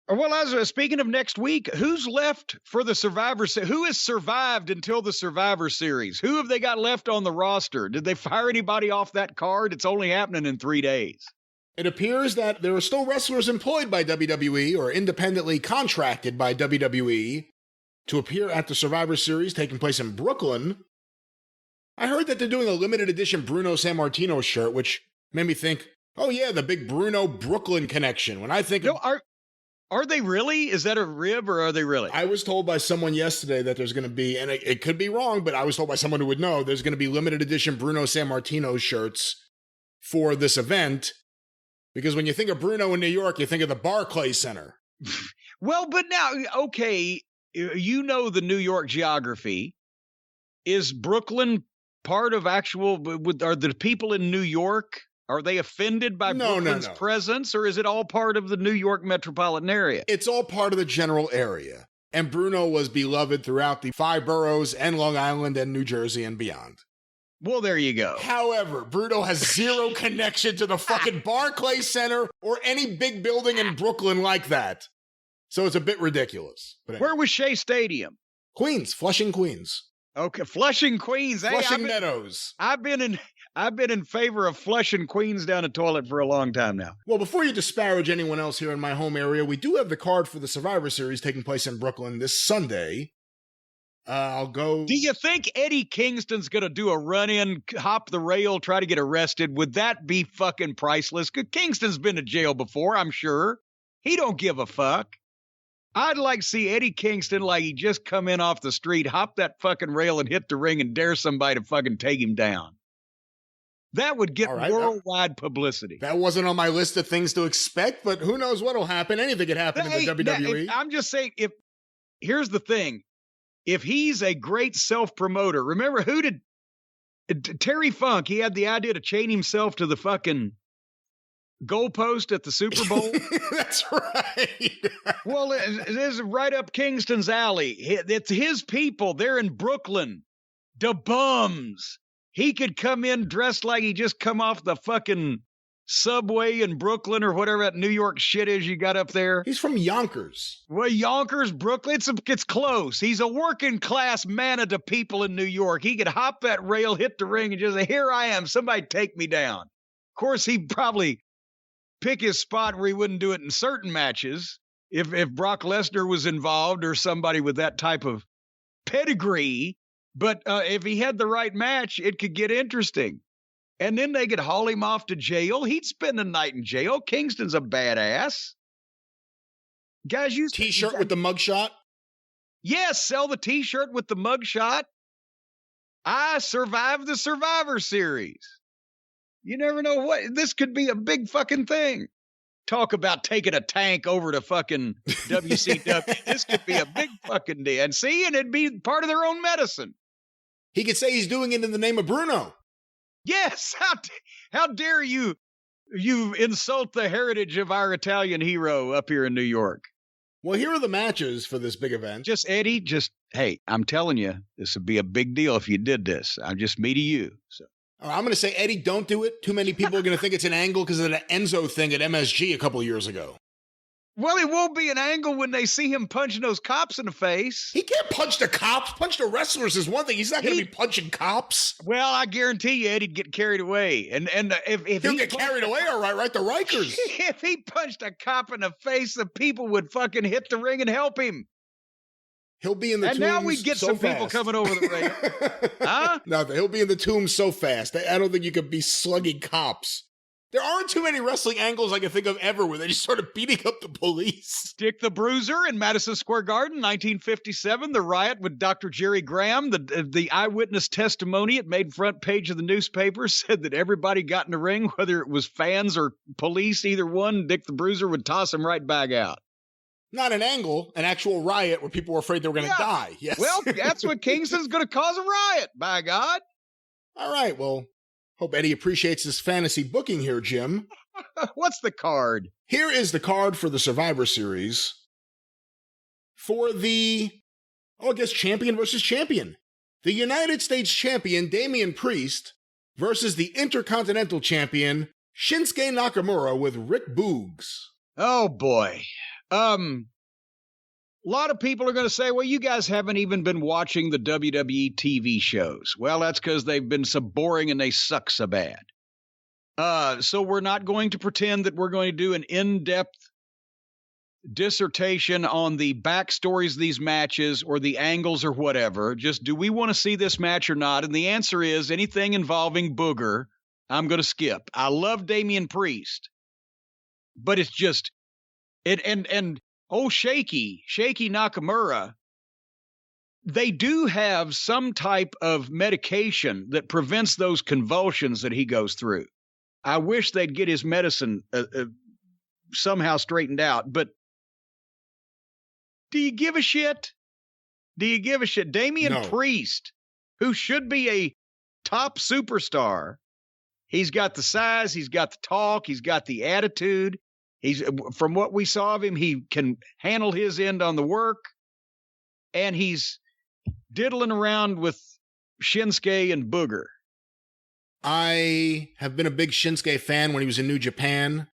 Well, as speaking of next week, who's left for the Who has survived until the Survivor Series? Who have they got left on the roster? Did they fire anybody off that card? It's only happening in 3 days. It appears that there are still wrestlers employed by WWE or independently contracted by WWE to appear at the Survivor Series taking place in Brooklyn. I heard that they're doing a limited edition Bruno Sammartino shirt, which made me think, oh yeah, the big Bruno Brooklyn connection. When I think Are they really? Is that a rib or are they really? I was told by someone yesterday that there's going to be, and it could be wrong, but I was told by someone who would know, there's going to be limited edition Bruno Sammartino shirts for this event. Because when you think of Bruno in New York, you think of the Barclays Center. Well, but now, okay, you know the New York geography. Is Brooklyn part of are the people in New York, are they offended by Brooklyn's presence, or is it all part of the New York metropolitan area? It's all part of the general area. And Bruno was beloved throughout the 5 boroughs and Long Island and New Jersey and beyond. Well, there you go. However, Bruno has zero connection to the fucking Barclays Center or any big building in Brooklyn like that. So it's a bit ridiculous. But anyway. Where was Shea Stadium? Queens, Flushing, Queens. Okay, Flushing, Queens. Flushing Meadows. I've been in favor of flushing Queens down the toilet for a long time now. Well, before you disparage anyone else here in my home area, we do have the card for the Survivor Series taking place in Brooklyn this Sunday. I'll go. Do you think Eddie Kingston's going to do a run-in, hop the rail, try to get arrested? Would that be fucking priceless? Because Kingston's been to jail before, I'm sure. He don't give a fuck. I'd like to see Eddie Kingston like he just come in off the street, hop that fucking rail and hit the ring and dare somebody to fucking take him down. That would get worldwide publicity. That wasn't on my list of things to expect, but who knows what'll happen. Anything could happen in the WWE. I'm just saying, here's the thing. If he's a great self-promoter, remember Terry Funk, he had the idea to chain himself to the fucking goalpost at the Super Bowl. That's right. Well, it is right up Kingston's alley. It's his people. They're in Brooklyn. The bums. He could come in dressed like he just come off the fucking subway in Brooklyn or whatever that New York shit is you got up there. He's from Yonkers. Well, Yonkers, Brooklyn, it's close. He's a working class man of the people in New York. He could hop that rail, hit the ring, and just say, here I am, somebody take me down. Of course, he'd probably pick his spot where he wouldn't do it in certain matches. If Brock Lesnar was involved or somebody with that type of pedigree, but if he had the right match, it could get interesting. And then they could haul him off to jail. He'd spend the night in jail. Kingston's a badass. Guys, use T-shirt with the mugshot? Yes, sell the T-shirt with the mugshot. I survived the Survivor Series. You never know what. This could be a big fucking thing. Talk about taking a tank over to fucking WCW. This could be a big fucking deal. And it'd be part of their own medicine. He could say he's doing it in the name of Bruno. Yes, how dare you insult the heritage of our Italian hero up here in New York. Well, here are the matches for this big event. Eddie, hey, I'm telling you, this would be a big deal if you did this. I'm just me to you. So I'm going to say, Eddie, don't do it. Too many people are going to think it's an angle because of the Enzo thing at MSG a couple years ago. Well, it won't be an angle when they see him punching those cops in the face. He can't punch the cops. Punch the wrestlers is one thing. He's not going to be punching cops. Well, I guarantee you, Eddie'd get carried away. And if he'll get carried away, all right, the Rikers. If he punched a cop in the face, the people would fucking hit the ring and help him. He'll be in the tombs. And now we get some people coming over the ring. Huh? No, he'll be in the tombs so fast. I don't think you could be slugging cops. There aren't too many wrestling angles I can think of ever where they just started beating up the police. Dick the Bruiser in Madison Square Garden, 1957. The riot with Dr. Jerry Graham. The eyewitness testimony, it made front page of the newspaper, said that everybody got in the ring, whether it was fans or police, either one, Dick the Bruiser would toss him right back out. Not an angle, an actual riot where people were afraid they were going to die. Yes. Well, that's what Kingston's going to cause a riot, by God. All right, well, hope Eddie appreciates this fantasy booking here, Jim. What's the card? Here is the card for the Survivor Series. For the, champion versus champion. The United States champion, Damien Priest, versus the Intercontinental champion, Shinsuke Nakamura with Rick Boogs. Oh, boy. A lot of people are going to say, well, you guys haven't even been watching the WWE TV shows. Well, that's because they've been so boring and they suck so bad. So we're not going to pretend that we're going to do an in-depth dissertation on the backstories of these matches or the angles or whatever. Just, do we want to see this match or not? And the answer is anything involving Booger, I'm going to skip. I love Damien Priest, but it's just, Shaky Nakamura, they do have some type of medication that prevents those convulsions that he goes through. I wish they'd get his medicine somehow straightened out, but do you give a shit? Damien Priest, who should be a top superstar, he's got the size, he's got the talk, he's got the attitude. From what we saw of him, he can handle his end on the work, and he's diddling around with Shinsuke and Booger. I have been a big Shinsuke fan when he was in New Japan,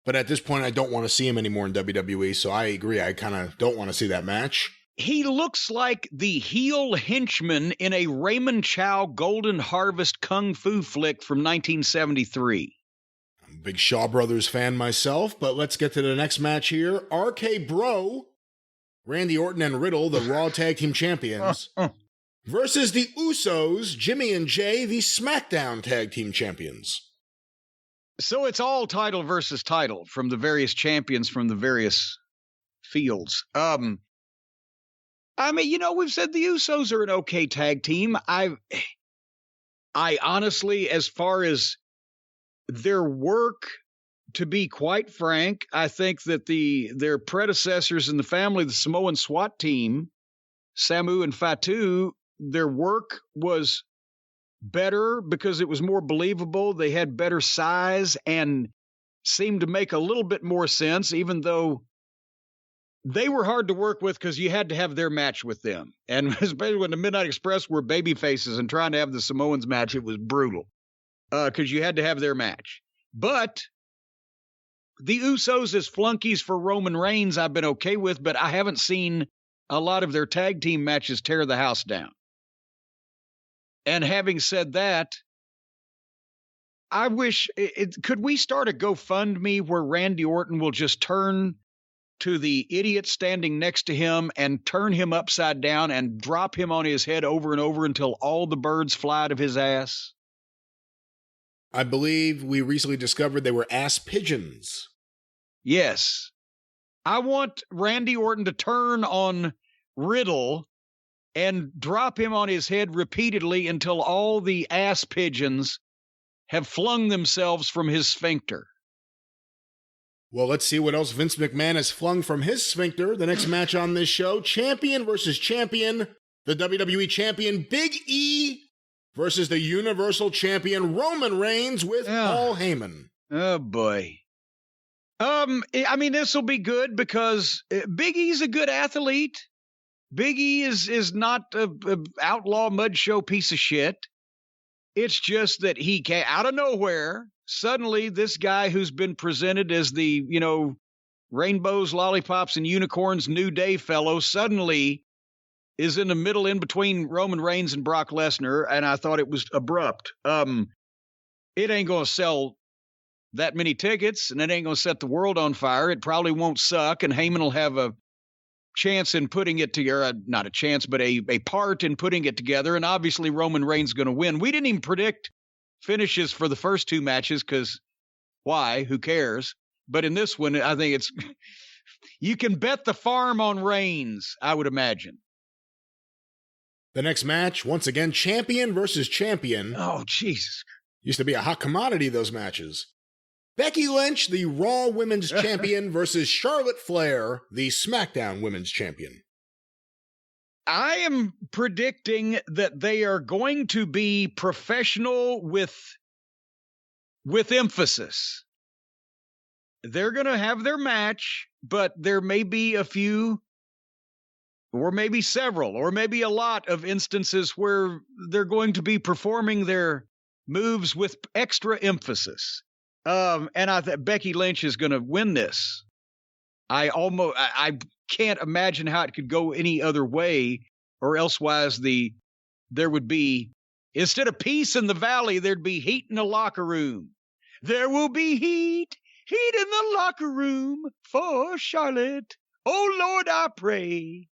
but at this point, I don't want to see him anymore in WWE, so I agree. I kind of don't want to see that match. He looks like the heel henchman in a Raymond Chow Golden Harvest Kung Fu flick from 1973. I'm a big Shaw Brothers fan myself, but let's get to the next match here. RK Bro, Randy Orton and Riddle, the Raw Tag Team Champions, versus the Usos, Jimmy and Jay, the SmackDown Tag Team Champions. So it's all title versus title from the various champions from the various fields. I mean, we've said the Usos are an okay tag team. I honestly, as far as their work, to be quite frank, I think that their predecessors in the family, the Samoan SWAT team, Samu and Fatu, their work was better because it was more believable. They had better size and seemed to make a little bit more sense, even though they were hard to work with because you had to have their match with them. And especially when the Midnight Express were baby faces and trying to have the Samoans match, it was brutal because you had to have their match. But the Usos as flunkies for Roman Reigns, I've been okay with, but I haven't seen a lot of their tag team matches tear the house down. And having said that, I wish, could we start a GoFundMe where Randy Orton will just turn to the idiot standing next to him and turn him upside down and drop him on his head over and over until all the birds fly out of his ass? I believe we recently discovered they were ass pigeons. Yes. I want Randy Orton to turn on Riddle and drop him on his head repeatedly until all the ass pigeons have flung themselves from his sphincter. Well, let's see what else Vince McMahon has flung from his sphincter. The next match on this show, champion versus champion, the WWE champion Big E versus the Universal Champion Roman Reigns with Paul Heyman. Oh, boy. I mean, this will be good because Big E's a good athlete. Big E is not a outlaw mud show piece of shit. It's just that he came out of nowhere. Suddenly, this guy who's been presented as the, rainbows, lollipops, and unicorns New Day fellow suddenly is in the middle in between Roman Reigns and Brock Lesnar, and I thought it was abrupt. It ain't going to sell that many tickets, and it ain't going to set the world on fire. It probably won't suck, and Heyman will have a chance in putting it together, not a chance, but a part in putting it together, and obviously Roman Reigns is going to win. We didn't even predict finishes for the first two matches because why? Who cares? But in this one, I think it's you can bet the farm on Reigns, I would imagine. The next match, once again, champion versus champion. Oh, Jesus. Used to be a hot commodity, those matches. Becky Lynch, the Raw Women's Champion, versus Charlotte Flair, the SmackDown Women's Champion. I am predicting that they are going to be professional with emphasis. They're going to have their match, but there may be a few, or maybe several, or maybe a lot of instances where they're going to be performing their moves with extra emphasis. And I think Becky Lynch is going to win this. I can't imagine how it could go any other way, or elsewise there would be, instead of peace in the valley, there'd be heat in the locker room. There will be heat in the locker room for Charlotte. Oh, Lord, I pray.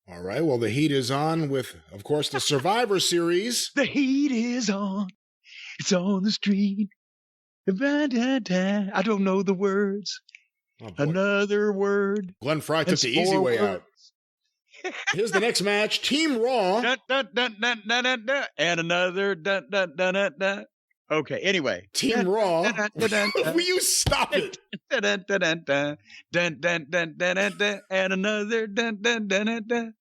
All right, well, the heat is on with, of course, the Survivor Series. The heat is on. It's on the street. I don't know the words. Oh, another word. Glenn Fry took the easy way out. Here's the next match. Team Raw. Dun, dun, dun, dun, dun, dun, dun, and another dun, dun, dun, dun, dun. Okay, anyway. Team Raw. Will you stop it? Dun, dun, dun, dun, dun, dun, dun, dun, dun, dun, and another dun, dun, dun, dun, dun.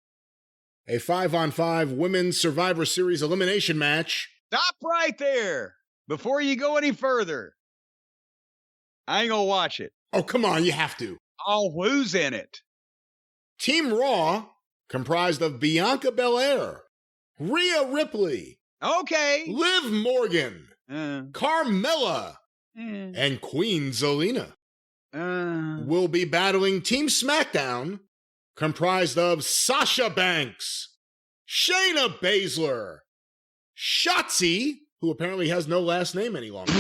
A 5-on-5 Women's Survivor Series elimination match. Stop right there before you go any further. I ain't gonna watch it. Oh, come on, you have to. Oh, who's in it? Team Raw, comprised of Bianca Belair, Rhea Ripley, okay, Liv Morgan, Carmella, and Queen Zelina will be battling Team SmackDown, comprised of Sasha Banks, Shayna Baszler, Shotzi, who apparently has no last name any longer,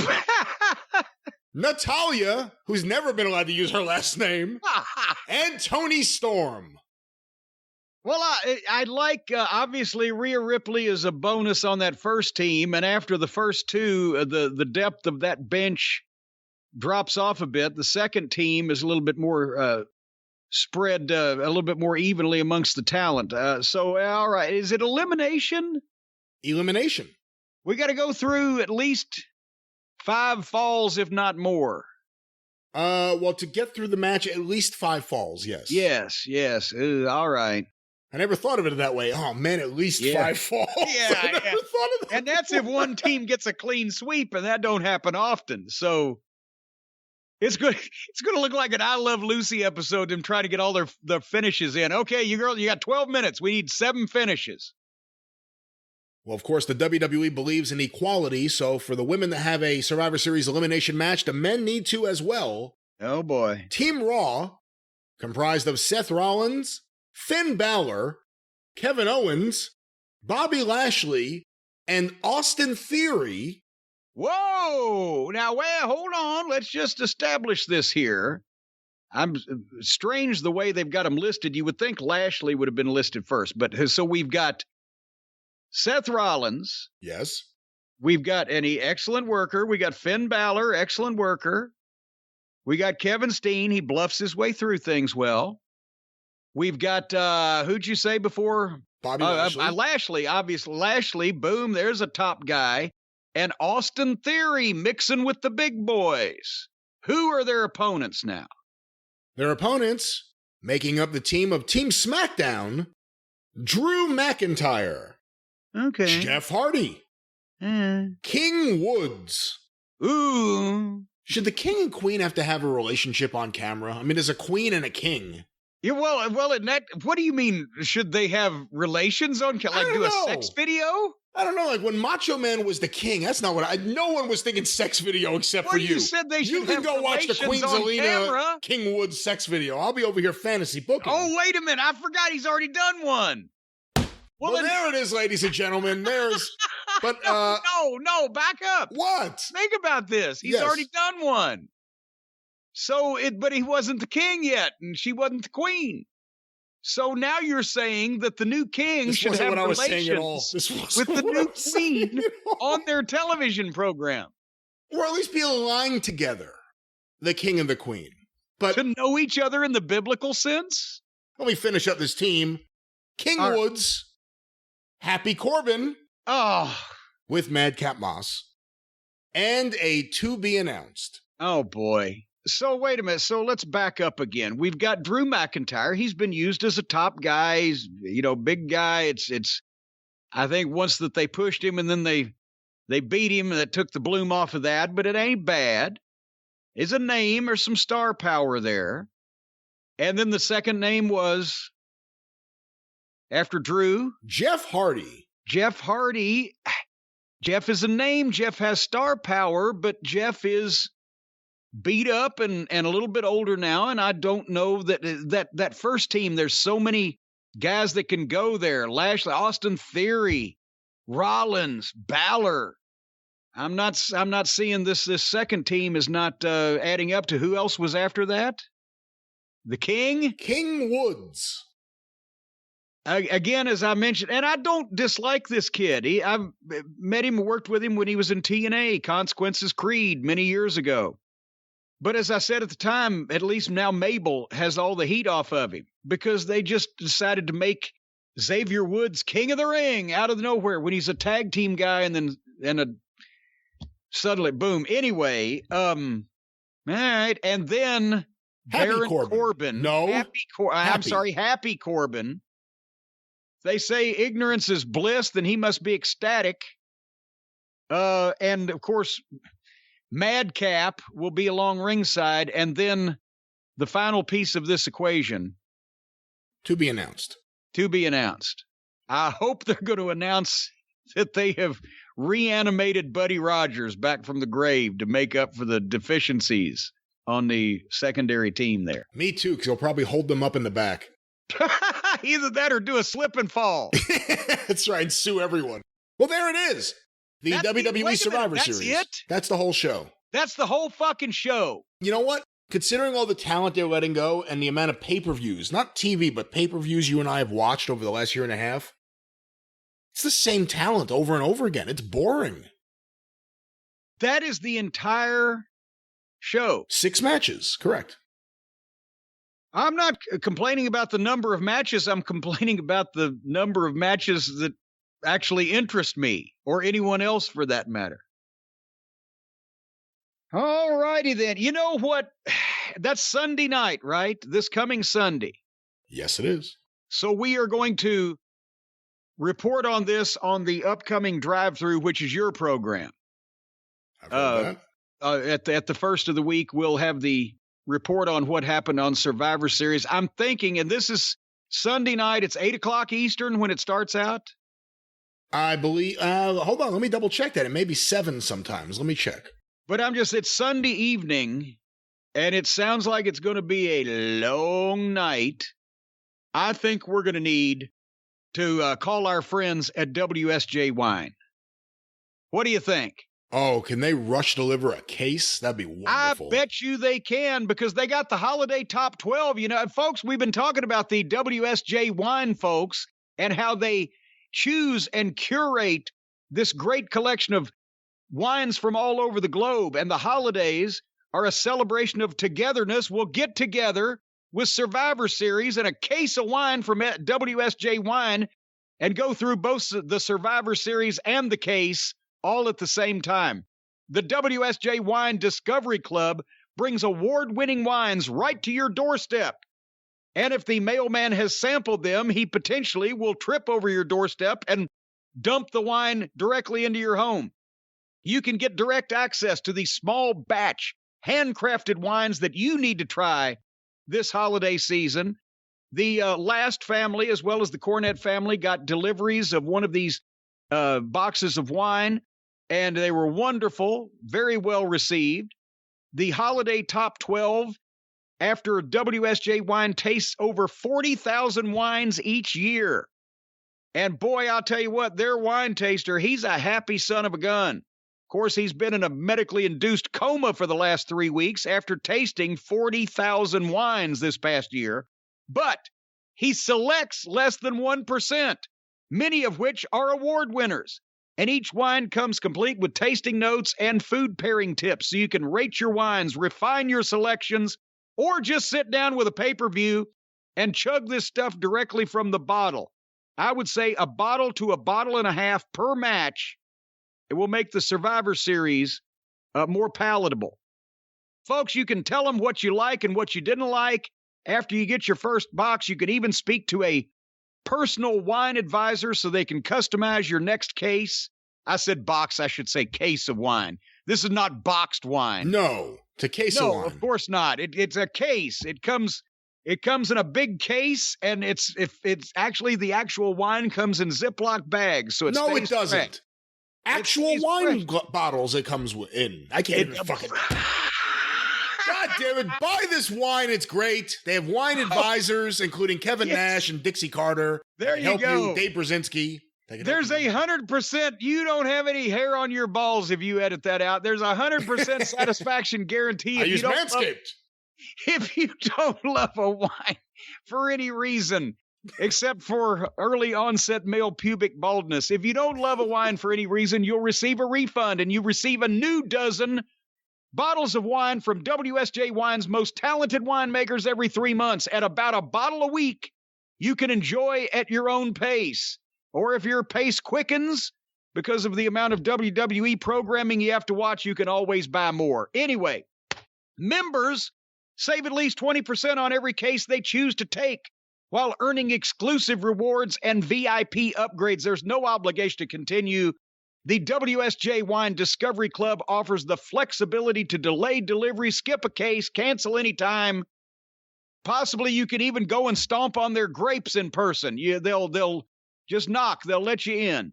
Natalya, who's never been allowed to use her last name, and Toni Storm. Well, I like, obviously, Rhea Ripley is a bonus on that first team, and after the first two, the depth of that bench drops off a bit. The second team is a little bit more spread, a little bit more evenly amongst the talent. So, all right, is it elimination? Elimination. We got to go through at least 5 falls, if not more. Well, to get through the match, at least 5 falls, yes. Yes. All right. I never thought of it that way. Oh, man, at least 5 falls. Yeah, I never thought of that. And that's if one team gets a clean sweep, and that don't happen often. So it's good. It's going to look like an I Love Lucy episode, them trying to get all their finishes in. Okay, you got 12 minutes. We need 7 finishes. Well, of course, the WWE believes in equality, so for the women that have a Survivor Series elimination match, the men need to as well. Oh, boy. Team Raw, comprised of Seth Rollins, Finn Balor, Kevin Owens, Bobby Lashley, and Austin Theory. Whoa! Now, hold on. Let's just establish this here. I'm strange the way they've got them listed. You would think Lashley would have been listed first, but so we've got Seth Rollins. Yes. We've got any excellent worker. We got Finn Balor, excellent worker. We got Kevin Steen. He bluffs his way through things well. We've got, who'd you say before? Bobby Lashley. Lashley, obviously. Lashley, boom, there's a top guy. And Austin Theory mixing with the big boys. Who are their opponents now? Their opponents, making up the team of Team SmackDown, Drew McIntyre. Okay. Jeff Hardy. King Woods. Ooh. Should the king and queen have to have a relationship on camera? I mean, there's a queen and a king. Yeah, well, in that, what do you mean? Should they have relations on camera? Like do a sex video? I don't know. Like when Macho Man was the king, that's not what no one was thinking sex video except for you. You said they should have You can go watch the Queen Zelina King Woods sex video. I'll be over here fantasy booking. Oh, wait a minute. I forgot he's already done one. Well, there it is, ladies and gentlemen. There's, but no, back up. What? Think about this. He's already done one. So but he wasn't the king yet, and she wasn't the queen. So now you're saying that the new king should have relations with the new queen on their television program, or at least be aligned together, the king and the queen, but to know each other in the biblical sense. Let me finish up this team: King Woods. Happy Corbin with Madcap Moss, and a to be announced. Oh, boy. So wait a minute. So let's back up again. We've got Drew McIntyre. He's been used as a top guy. He's, big guy. It's. I think once that they pushed him and then they beat him, that took the bloom off of that, but it ain't bad. It's a name or some star power there. And then the second name was, after Drew, Jeff Hardy. Jeff Hardy. Jeff is a name. Jeff has star power, but Jeff is beat up and a little bit older now, and I don't know that first team, there's so many guys that can go there. Lashley, Austin Theory, Rollins, Balor. I'm not seeing this second team is not adding up to who else was after that? The King? King Woods. Again, as I mentioned, and I don't dislike this kid. I've met him, worked with him when he was in TNA, Consequences Creed, many years ago. But as I said at the time, at least now Mabel has all the heat off of him because they just decided to make Xavier Woods King of the Ring out of nowhere when he's a tag team guy suddenly, boom. Anyway, all right, and then Baron Corbin. No. Happy Corbin. They say ignorance is bliss, then he must be ecstatic. And, of course, Madcap will be along ringside. And then the final piece of this equation. To be announced. I hope they're going to announce that they have reanimated Buddy Rogers back from the grave to make up for the deficiencies on the secondary team there. Me too, because they'll probably hold them up in the back. Either that or do a slip and fall. That's right, and sue everyone. Well, there it is. The WWE Survivor Series. That's it? That's the whole show. That's the whole fucking show. You know what? Considering all the talent they're letting go and the amount of pay-per-views, not TV, but pay-per-views you and I have watched over the last year and a half, it's the same talent over and over again. It's boring. That is the entire show. 6 matches, correct. I'm not complaining about the number of matches. I'm complaining about the number of matches that actually interest me or anyone else for that matter. All righty then. You know what? That's Sunday night, right? This coming Sunday. Yes, it is. So we are going to report on this on the upcoming Drive-Thru, which is your program. I've heard that. At the first of the week, we'll have the report on what happened on Survivor Series. I'm thinking, and this is Sunday night, it's 8 o'clock Eastern when it starts out. I believe, hold on, let me double check that. It may be 7 sometimes. Let me check. But it's Sunday evening, and it sounds like it's going to be a long night. I think we're going to need to call our friends at WSJ Wine. What do you think? Oh, can they rush deliver a case? That'd be wonderful. I bet you they can because they got the holiday top 12. You know, folks, we've been talking about the WSJ Wine folks and how they choose and curate this great collection of wines from all over the globe. And the holidays are a celebration of togetherness. We'll get together with Survivor Series and a case of wine from WSJ Wine and go through both the Survivor Series and the case all at the same time. The WSJ Wine Discovery Club brings award-winning wines right to your doorstep. And if the mailman has sampled them, he potentially will trip over your doorstep and dump the wine directly into your home. You can get direct access to these small batch, handcrafted wines that you need to try this holiday season. The Last family, as well as the Cornette family, got deliveries of one of these boxes of wine, and they were wonderful, very well received. The holiday top 12, after WSJ Wine tastes over 40,000 wines each year. And boy, I'll tell you what, their wine taster, he's a happy son of a gun. Of course, he's been in a medically induced coma for the last 3 weeks after tasting 40,000 wines this past year. But he selects less than 1%, many of which are award winners. And each wine comes complete with tasting notes and food pairing tips so you can rate your wines, refine your selections, or just sit down with a pay-per-view and chug this stuff directly from the bottle. I would say a bottle to a bottle and a half per match. It will make the Survivor Series more palatable. Folks, you can tell them what you like and what you didn't like. After you get your first box, you can even speak to a personal wine advisor so they can customize your next case. I said box, I should say case of wine. This is not boxed wine. No, it's a case of wine. No, of course not. It's a case. It comes in a big case, and it's actually the actual wine comes in Ziploc bags. So it doesn't. Fresh. Actual wine bottles it comes in. I can't even fucking. God damn it. Buy this wine. It's great. They have wine advisors, including Kevin Nash and Dixie Carter. There you go. Dave Brzezinski. There's 100%. You don't have any hair on your balls if you edit that out. There's 100% satisfaction guarantee. I use Manscaped. If you don't love a wine for any reason, except for early onset male pubic baldness, if you don't love a wine for any reason, you'll receive a refund and you receive a new dozen bottles of wine from WSJ Wine's most talented winemakers every 3 months at about a bottle a week. You can enjoy at your own pace. Or if your pace quickens because of the amount of WWE programming you have to watch, you can always buy more. Anyway, members save at least 20% on every case they choose to take while earning exclusive rewards and VIP upgrades. There's no obligation to continue. The WSJ Wine Discovery Club offers the flexibility to delay delivery, skip a case, cancel anytime. Possibly you can even go and stomp on their grapes in person. They'll just knock. They'll let you in.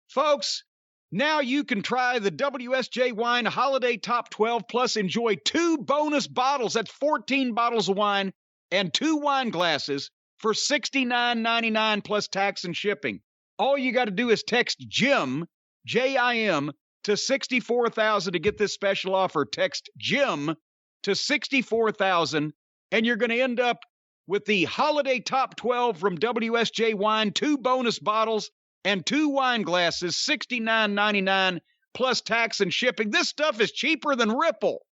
Folks, now you can try the WSJ Wine Holiday Top 12, plus enjoy 2 bonus bottles. That's 14 bottles of wine and 2 wine glasses for $69.99 plus tax and shipping. All you got to do is text JIM, J-I-M, to 64,000 to get this special offer. Text JIM to 64,000, and you're going to end up with the Holiday Top 12 from WSJ Wine, 2 bonus bottles and 2 wine glasses, $69.99 plus tax and shipping. This stuff is cheaper than Ripple.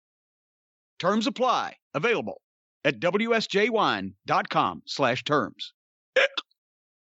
Terms apply. Available at WSJWine.com/terms.